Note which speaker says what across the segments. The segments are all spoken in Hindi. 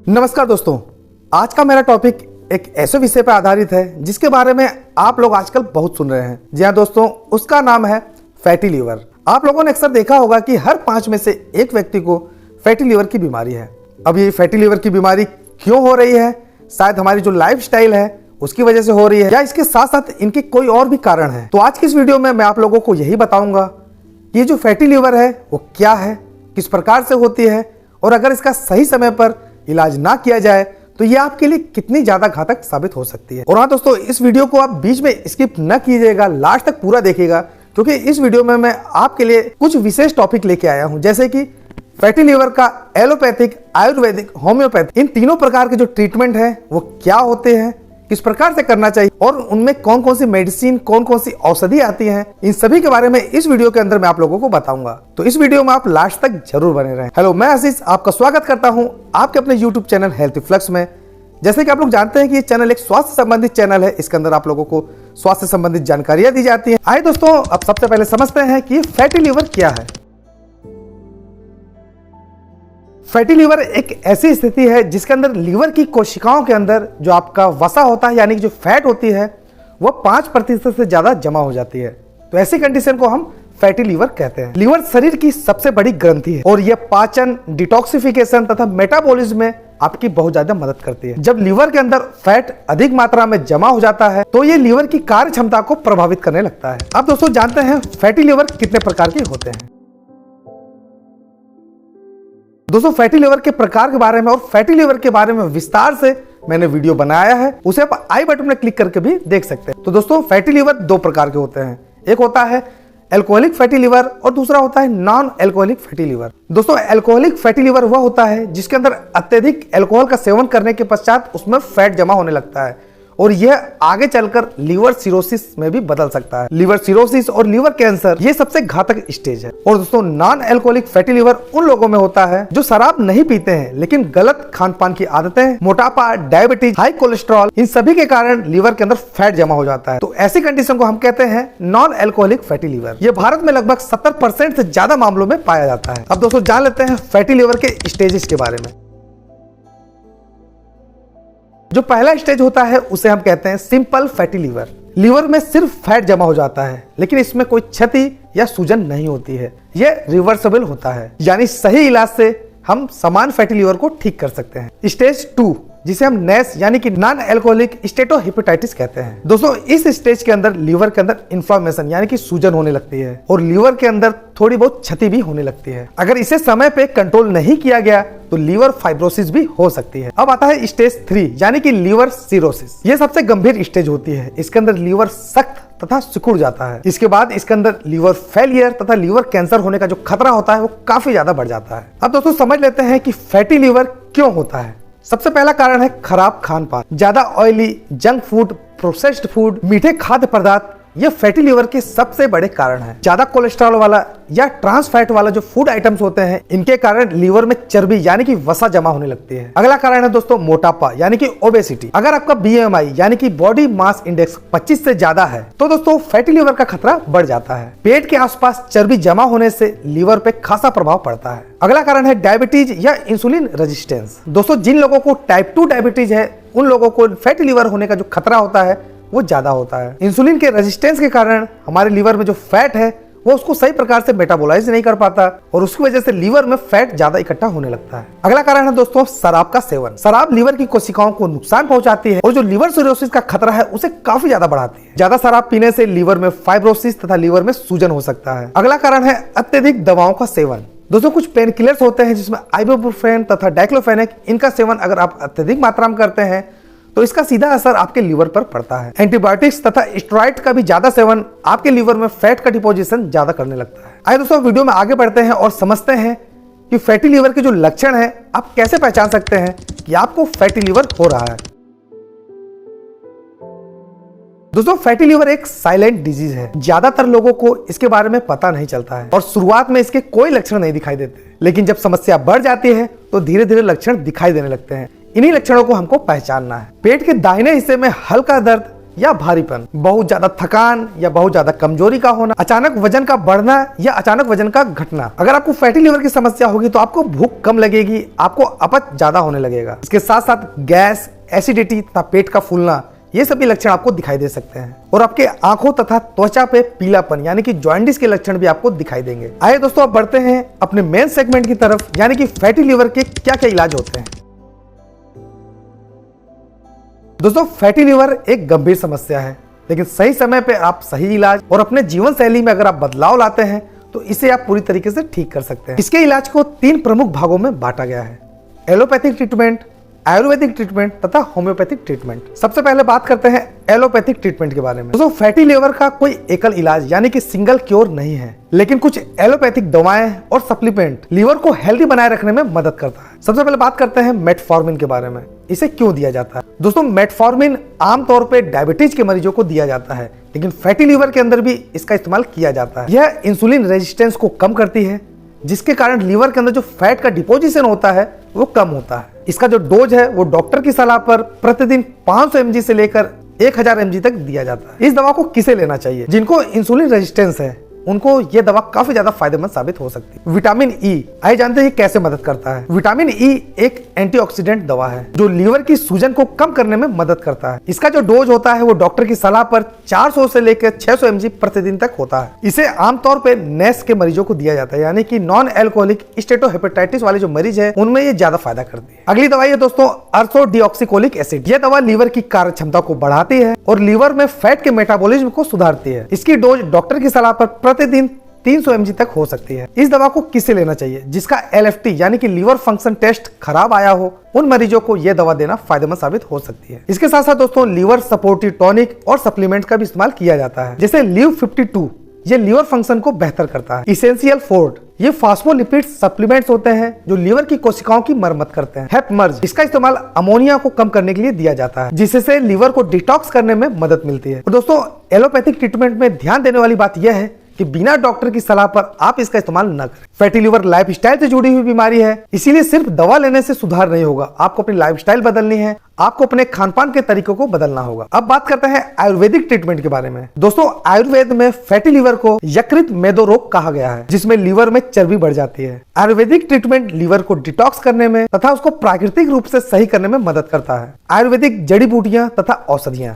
Speaker 1: नमस्कार दोस्तों, आज का मेरा टॉपिक एक ऐसे विषय पर आधारित है जिसके बारे में आप लोग आजकल बहुत सुन रहे हैं। जी हाँ दोस्तों, उसका नाम है फैटी लीवर। आप लोगों ने अक्सर देखा होगा कि हर 5 में से एक व्यक्ति को फैटी लीवर की बीमारी है। अब ये फैटी लीवर की बीमारी क्यों हो रही है? शायद हमारी जो लाइफस्टाइल है उसकी वजह से हो रही है, या इसके साथ साथ इनके कोई और भी कारण है। तो आज की इस वीडियो में मैं आप लोगों को यही बताऊंगा कि ये जो फैटी लीवर है वो क्या है, किस प्रकार से होती है, और अगर इसका सही समय पर इलाज ना किया जाए तो ये आपके लिए कितनी ज्यादा घातक साबित हो सकती है। और हाँ दोस्तों, इस वीडियो को आप बीच में स्किप न कीजिएगा, लास्ट तक पूरा देखिएगा, क्योंकि इस वीडियो में मैं आपके लिए कुछ विशेष टॉपिक लेके आया हूं, जैसे कि फैटी लीवर का एलोपैथिक, आयुर्वेदिक, होम्योपैथिक, इन तीनों प्रकार के जो ट्रीटमेंट है वो क्या होते हैं, किस प्रकार से करना चाहिए, और उनमें कौन कौन सी मेडिसिन, कौन कौन सी औषधि आती हैं, इन सभी के बारे में इस वीडियो के अंदर मैं आप लोगों को बताऊंगा। तो इस वीडियो में आप लास्ट तक जरूर बने रहें। हेलो, मैं आशीष आपका स्वागत करता हूं आपके अपने यूट्यूब चैनल हेल्थ फ्लक्स में। जैसे कि आप लोग जानते हैं कि ये चैनल एक स्वास्थ्य संबंधित चैनल है। इसके अंदर आप लोगों को स्वास्थ्य संबंधित जानकारियां दी जाती है। आइए दोस्तों, अब सबसे पहले समझते हैं कि फैटी लीवर क्या है। फैटी लीवर एक ऐसी स्थिति है जिसके अंदर लीवर की कोशिकाओं के अंदर जो आपका वसा होता है, यानी कि जो फैट होती है, वो 5% से ज्यादा जमा हो जाती है। तो ऐसी कंडीशन को हम फैटी लीवर कहते हैं। लीवर शरीर की सबसे बड़ी ग्रंथि है और यह पाचन, डिटॉक्सिफिकेशन तथा मेटाबॉलिज्म में आपकी बहुत ज्यादा मदद करती है। जब लीवर के अंदर फैट अधिक मात्रा में जमा हो जाता है तो ये लीवर की कार्य क्षमता को प्रभावित करने लगता है। अब दोस्तों जानते हैं फैटी लीवर कितने प्रकार के होते हैं। दोस्तों, फैटी लीवर के प्रकार के बारे में और फैटी लीवर के बारे में विस्तार से मैंने वीडियो बनाया है, उसे आप आई बटन में क्लिक करके भी देख सकते हैं। तो दोस्तों, फैटी लीवर 2 प्रकार के होते हैं। एक होता है एल्कोहलिक फैटी लीवर और दूसरा होता है नॉन एल्कोहलिक फैटी लीवर। दोस्तों, एल्कोहलिक फैटी लीवर वह होता है जिसके अंदर अत्यधिक अल्कोहल का सेवन करने के पश्चात उसमें फैट जमा होने लगता है और यह आगे चलकर लीवर सिरोसिस में भी बदल सकता है। लीवर सिरोसिस और लीवर कैंसर ये सबसे घातक स्टेज है। और दोस्तों, नॉन एल्कोहलिक फैटी लीवर उन लोगों में होता है जो शराब नहीं पीते हैं लेकिन गलत खान पान की आदतें, मोटापा, डायबिटीज, हाई कोलेस्ट्रॉल, इन सभी के कारण लीवर के अंदर फैट जमा हो जाता है। तो ऐसी कंडीशन को हम कहते हैं नॉन एल्कोहलिक फैटी लीवर। ये भारत में लगभग 70% से ज्यादा मामलों में पाया जाता है। अब दोस्तों जान लेते हैं फैटी लीवर के स्टेजेस के बारे में। जो पहला स्टेज होता है उसे हम कहते हैं सिंपल फैटी लीवर। लीवर में सिर्फ फैट जमा हो जाता है लेकिन इसमें कोई क्षति या सूजन नहीं होती है। यह रिवर्सिबल होता है, यानी सही इलाज से हम समान फैटी लीवर को ठीक कर सकते हैं। स्टेज 2 जिसे हम नैश यानी कि नॉन एल्कोहलिक स्टेटोहेपेटाइटिस कहते हैं। दोस्तों, इस स्टेज के अंदर लीवर के अंदर इन्फ्लेमेशन यानी कि सूजन होने लगती है और लीवर के अंदर थोड़ी बहुत क्षति भी होने लगती है। अगर इसे समय पे कंट्रोल नहीं किया गया तो लीवर फाइब्रोसिस भी हो सकती है। अब आता है स्टेज 3 यानी कि लीवर सिरोसिस। ये सबसे गंभीर स्टेज होती है। इसके अंदर लीवर सख्त तथा सिकुड़ जाता है। इसके बाद इसके अंदर लीवर फेलियर तथा लीवर कैंसर होने का जो खतरा होता है वो काफी ज्यादा बढ़ जाता है। अब दोस्तों समझ लेते हैं कि फैटी लीवर क्यों होता है। सबसे पहला कारण है खराब खान पान। ज्यादा oily, junk food, processed food, मीठे खाद्य पदार्थ ये फैटी लीवर के सबसे बड़े कारण हैं। ज्यादा कोलेस्ट्रॉल वाला या ट्रांस फैट वाला जो फूड आइटम्स होते हैं, इनके कारण लीवर में चर्बी यानी कि वसा जमा होने लगती है। अगला कारण है दोस्तों मोटापा यानी कि ओबेसिटी। अगर आपका BMI यानी कि बॉडी मास इंडेक्स 25 से ज्यादा है तो दोस्तों फैटी लीवर का खतरा बढ़ जाता है। पेट के आसपास चर्बी जमा होने से लीवर पे खासा प्रभाव पड़ता है। अगला कारण है डायबिटीज या इंसुलिन रेजिस्टेंस। दोस्तों, जिन लोगों को टाइप 2 डायबिटीज है उन लोगों को फैटी लीवर होने का जो खतरा होता है वो ज्यादा होता है। इंसुलिन के रेजिस्टेंस के कारण हमारे लीवर में जो फैट है वो उसको सही प्रकार से मेटाबोलाइज नहीं कर पाता और उसकी वजह से लीवर में फैट ज्यादा इकट्ठा होने लगता है। अगला कारण है दोस्तों शराब का सेवन। शराब लीवर की कोशिकाओं को नुकसान पहुंचाती है और जो लीवर सिरोसिस का खतरा है उसे काफी ज्यादा बढ़ाती है। ज्यादा शराब पीने से लीवर में फाइब्रोसिस तथा लीवर में सूजन हो सकता है। अगला कारण है अत्यधिक दवाओं का सेवन। दोस्तों, कुछ पेन किलर्स होते हैं जिसमें आइबुप्रोफेन तथा डाइक्लोफेनेक, इनका सेवन अगर आप अत्यधिक मात्रा में करते हैं तो इसका सीधा असर आपके लीवर पर पड़ता है। एंटीबायोटिक्स तथा स्टेरॉइड का भी ज्यादा सेवन आपके लीवर में फैट का डिपोजिशन ज्यादा करने लगता है। आइए दोस्तों वीडियो में आगे बढ़ते हैं और समझते हैं कि फैटी लीवर के जो लक्षण हैं आप कैसे पहचान सकते हैं कि आपको फैटी लीवर हो रहा है। दोस्तों, फैटी लीवर एक साइलेंट डिजीज है। ज्यादातर लोगों को इसके बारे में पता नहीं चलता है और शुरुआत में इसके कोई लक्षण नहीं दिखाई देते, लेकिन जब समस्या बढ़ जाती है तो धीरे धीरे लक्षण दिखाई देने लगते हैं। इन्हीं लक्षणों को हमको पहचानना है। पेट के दाहिने हिस्से में हल्का दर्द या भारीपन, बहुत ज्यादा थकान या बहुत ज्यादा कमजोरी का होना, अचानक वजन का बढ़ना या अचानक वजन का घटना। अगर आपको फैटी लिवर की समस्या होगी तो आपको भूख कम लगेगी, आपको अपच ज्यादा होने लगेगा। इसके साथ साथ गैस, एसिडिटी तथा पेट का फूलना, ये सभी लक्षण आपको दिखाई दे सकते हैं। और आपके आंखों तथा त्वचा पे पीलापन यानी कि जॉन्डिस के लक्षण भी आपको दिखाई देंगे। आइए दोस्तों अब बढ़ते हैं अपने मेन सेगमेंट की तरफ, यानी कि फैटी लिवर के क्या क्या इलाज होते हैं। दोस्तों फैटी लिवर एक गंभीर समस्या है, लेकिन सही समय पे आप सही इलाज और अपने जीवन शैली में अगर आप बदलाव लाते हैं तो इसे आप पूरी तरीके से ठीक कर सकते हैं। इसके इलाज को 3 प्रमुख भागों में बांटा गया है: एलोपैथिक ट्रीटमेंट, आयुर्वेदिक ट्रीटमेंट तथा होम्योपैथिक ट्रीटमेंट। सबसे पहले बात करते हैं एलोपैथिक ट्रीटमेंट के बारे में। दोस्तों फैटी लिवर का कोई एकल इलाज यानी कि सिंगल क्योर नहीं है, लेकिन कुछ एलोपैथिक दवाएं और सप्लीमेंट लीवर को हेल्दी बनाए रखने में मदद करता है। सबसे पहले बात करते हैं मेटफॉर्मिन के बारे में। इसे क्यों दिया जाता है? दोस्तों मेटफॉर्मिन आमतौर पे डायबिटीज के मरीजों को दिया जाता है, लेकिन फैटी लिवर के अंदर भी इसका इस्तेमाल किया जाता है। यह इंसुलिन रेजिस्टेंस को कम करती है, जिसके कारण लीवर के अंदर जो फैट का डिपोजिशन होता है वो कम होता है। इसका जो डोज है वो डॉक्टर की सलाह पर प्रतिदिन 500 mg से लेकर 1000 mg तक दिया जाता है। इस दवा को किसे लेना चाहिए? जिनको इंसुलिन रेजिस्टेंस है उनको ये दवा काफी ज्यादा फायदेमंद साबित हो सकती है। विटामिन ई, आइए जानते हैं कैसे मदद करता है। विटामिन ई एक एंटीऑक्सीडेंट दवा है जो लीवर की सूजन को कम करने में मदद करता है। इसका जो डोज होता है वो डॉक्टर की सलाह पर 400 से लेकर 600 mg प्रतिदिन तक होता है। इसे आमतौर पर नेस के मरीजों को दिया जाता है, यानी कि नॉन एल्कोहलिक स्टेटोहेपेटाइटिस वाले जो मरीज है उनमें ये ज्यादा फायदा करती है। अगली दवाई है दोस्तों अर्सोडिऑक्सिकोलिक एसिड। यह दवा लीवर की कार्य क्षमता को बढ़ाती है और लीवर में फैट के मेटाबॉलिज्म को सुधारती है। इसकी डोज डॉक्टर की सलाह पर प्रतिदिन 300 mg तक हो सकती है। इस दवा को किसे लेना चाहिए? जिसका LFT यानी कि लीवर फंक्शन टेस्ट खराब आया हो, उन मरीजों को यह दवा देना फायदेमंद साबित हो सकती है। इसके साथ साथ दोस्तों लीवर सपोर्टिव टॉनिक और सप्लीमेंट का भी इस्तेमाल किया जाता है, जैसे लीव 52। ये लीवर फंक्शन को बेहतर करता है। इसेंशियल फोर्ड, ये फास्फोलिपिड सप्लीमेंट्स होते हैं जो लीवर की कोशिकाओं की मरम्मत करते हैं। हेपमर्ज, इसका इस्तेमाल अमोनिया को कम करने के लिए दिया जाता है, जिससे लीवर को डिटॉक्स करने में मदद मिलती है। तो दोस्तों एलोपैथिक ट्रीटमेंट में ध्यान देने वाली बात यह है कि बिना डॉक्टर की सलाह पर आप इसका इस्तेमाल न करें। फैटी लिवर लाइफस्टाइल से जुड़ी हुई बीमारी है, इसीलिए सिर्फ दवा लेने से सुधार नहीं होगा। आपको अपनी लाइफस्टाइल बदलनी है, आपको अपने खानपान के तरीकों को बदलना होगा। अब बात करते हैं आयुर्वेदिक ट्रीटमेंट के बारे में। दोस्तों आयुर्वेद में फैटी लिवर को यकृत मेदो रोग कहा गया है, जिसमें लीवर में चर्बी बढ़ जाती है। आयुर्वेदिक ट्रीटमेंट लीवर को डिटॉक्स करने में तथा उसको प्राकृतिक रूप से सही करने में मदद करता है। आयुर्वेदिक जड़ी बूटियां तथा औषधियां।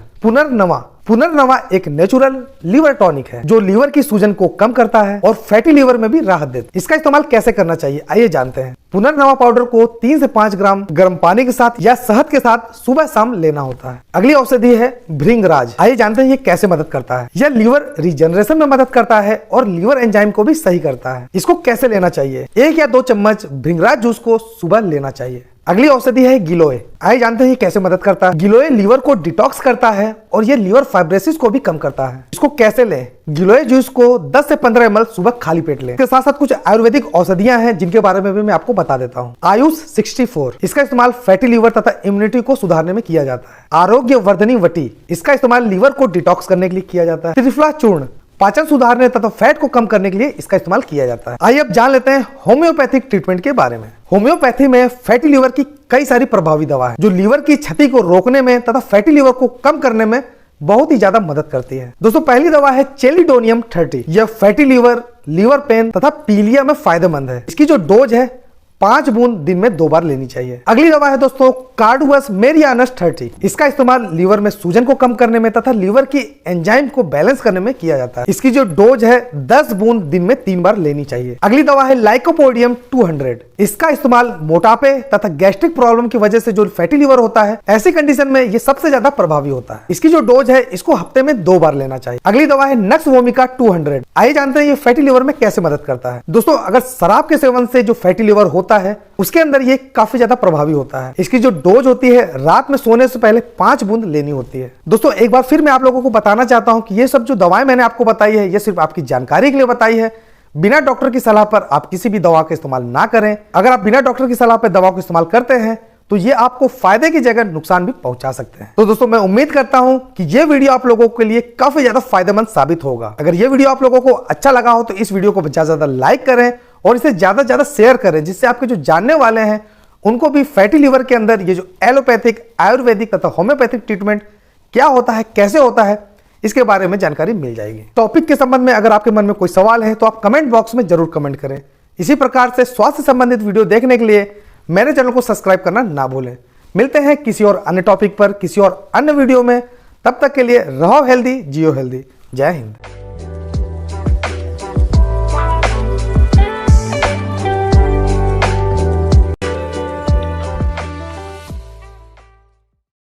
Speaker 1: पुनर्नवा एक नेचुरल लीवर टॉनिक है जो लीवर की सूजन को कम करता है और फैटी लिवर में भी राहत देता है। इसका इस्तेमाल कैसे करना चाहिए आइए जानते हैं। पुनर्नवा पाउडर को 3 से 5 ग्राम गर्म पानी के साथ या शहद के साथ सुबह शाम लेना होता है। अगली औषधि है भृंगराज। आइए जानते हैं ये कैसे मदद करता है। यह लीवर रिजनरेशन में मदद करता है और लीवर एंजाइम को भी सही करता है। इसको कैसे लेना चाहिए? 1 या 2 चम्मच भृंगराज जूस को सुबह लेना चाहिए। अगली औषधि है गिलोय। आइए जानते हैं कैसे मदद करता है। गिलोय लीवर को डिटॉक्स करता है और ये लीवर फाइब्रोसिस को भी कम करता है। इसको कैसे लें? गिलोय जूस को 10 से 15 ml सुबह खाली पेट लें। इसके साथ साथ कुछ आयुर्वेदिक औषधियां हैं जिनके बारे में भी मैं आपको बता देता हूँ। आयुष 64, इसका इस्तेमाल फैटी लिवर तथा इम्यूनिटी को सुधारने में किया जाता है। आरोग्य वर्धनी वटी, इसका इस्तेमाल लीवर को डिटॉक्स करने के लिए किया जाता है। त्रिफला चूर्ण, पाचन सुधारने तथा फैट को कम करने के लिए इसका इस्तेमाल किया जाता है। आइए अब जान लेते हैं होम्योपैथिक ट्रीटमेंट के बारे में। होम्योपैथी में फैटी लिवर की कई सारी प्रभावी दवा है जो लीवर की क्षति को रोकने में तथा फैटी लिवर को कम करने में बहुत ही ज्यादा मदद करती है। दोस्तों पहली दवा है चेलिडोनियम 30। यह फैटी लिवर, लीवर पेन तथा पीलिया में फायदेमंद है। इसकी जो डोज है 5 बूंद दिन में 2 बार लेनी चाहिए। अगली दवा है दोस्तों कार्डुअस मेरियानस 30। इसका इस्तेमाल लीवर में सूजन को कम करने में तथा लीवर की एंजाइम को बैलेंस करने में किया जाता है। इसकी जो डोज है 10 बूंद दिन में 3 बार लेनी चाहिए। अगली दवा है लाइकोपोडियम 200। इसका इस्तेमाल मोटापे तथा गैस्ट्रिक प्रॉब्लम की वजह से जो फैटी लिवर होता है, ऐसी कंडीशन में ये सबसे ज्यादा प्रभावी होता है। इसकी जो डोज है इसको हफ्ते में 2 बार लेना चाहिए। अगली दवा है नक्स वोमिका 200। आइए जानते हैं ये फैटी लिवर में कैसे मदद करता है। दोस्तों अगर शराब के सेवन से जो फैटी लिवर होता है उसके अंदर ये काफी ज्यादा प्रभावी होता है। इसकी जो डोज होती है रात में सोने से पहले 5 बूंद लेनी होती है। दोस्तों एक बार फिर मैं आप लोगों को बताना चाहता हूं कि ये सब जो दवाएं मैंने आपको बताई है ये सिर्फ आपकी जानकारी के लिए बताई है। बिना डॉक्टर की सलाह पर आप किसी भी दवा का इस्तेमाल ना करें। अगर आप बिना डॉक्टर की सलाह पर दवा को इस्तेमाल करते हैं तो ये आपको फायदे की जगह नुकसान भी पहुंचा सकते हैं। तो दोस्तों मैं उम्मीद करता हूं कि ये वीडियो आप लोगों के लिए काफी ज्यादा फायदेमंद साबित होगा। अगर ये वीडियो आप लोगों को अच्छा लगा हो तो इस वीडियो को ज्यादा से ज्यादा लाइक करें और इसे ज्यादा से ज्यादा शेयर करें, जिससे आपके जो जानने वाले हैं उनको भी फैटी लिवर के अंदर ये जो एलोपैथिक, आयुर्वेदिक तथा होम्योपैथिक ट्रीटमेंट क्या होता है, कैसे होता है, इसके बारे में जानकारी मिल जाएगी। टॉपिक के संबंध में अगर आपके मन में कोई सवाल है तो आप कमेंट बॉक्स में जरूर कमेंट करें। इसी प्रकार से स्वास्थ्य संबंधित वीडियो देखने के लिए मेरे चैनल को सब्सक्राइब करना ना भूलें। मिलते हैं किसी और अन्य टॉपिक पर, किसी और अन्य वीडियो में। तब तक के लिए रहो हेल्दी, जियो हेल्दी। जय हिंद।